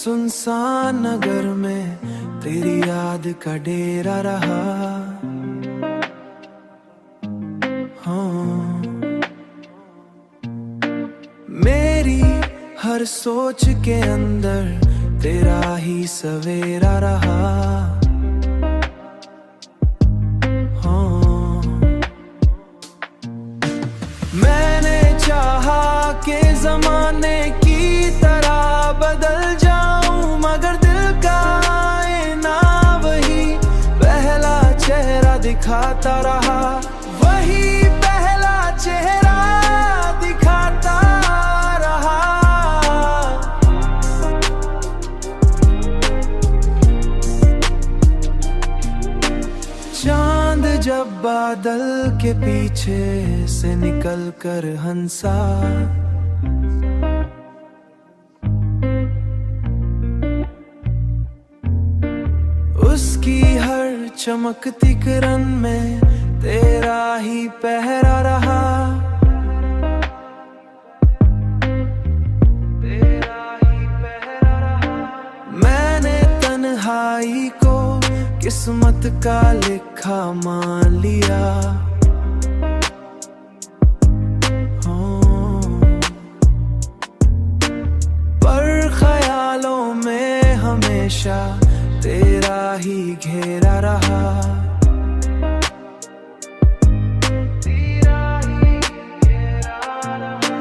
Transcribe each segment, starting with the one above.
सुनसान नगर में तेरी याद का डेरा रहा। हाँ, मेरी हर सोच के अंदर तेरा ही सवेरा रहा। हाँ, मैंने चाहा कि जमाने की तरह बदल जाऊं, मगर दिल का आईना वही पहला चेहरा दिखाता रहा। वही पहला चेहरा दिखाता रहा। चांद जब बादल के पीछे से निकल कर हंसा, उसकी हर चमकती किरण में तेरा ही पहरा रहा। तेरा ही पहरा रहा। मैंने तन्हाई को किस्मत का लिखा मान लिया। पर ख्यालों में हमेशा तेरा ही घेरा रहा। तेरा ही घेरा रहा।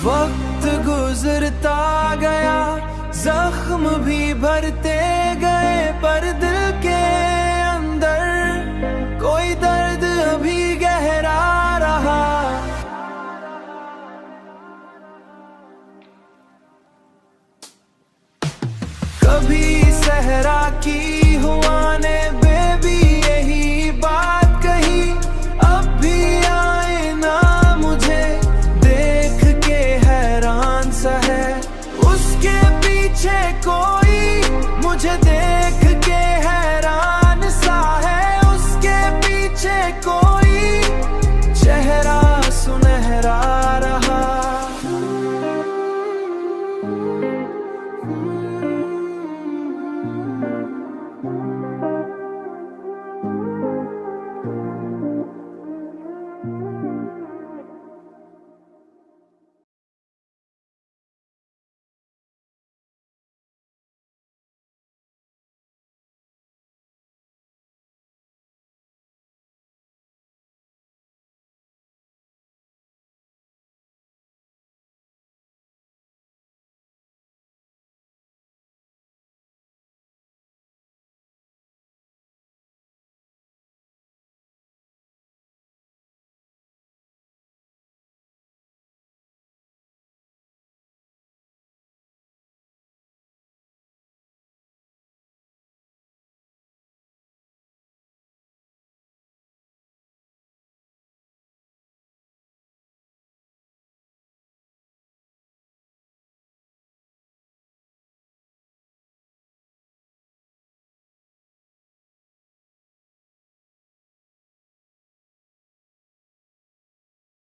वक्त गुजरता गया, जख्म भी भरते गए, पर दिल के अंदर कोई दर्द अभी गहरा रहा। कभी सहरा की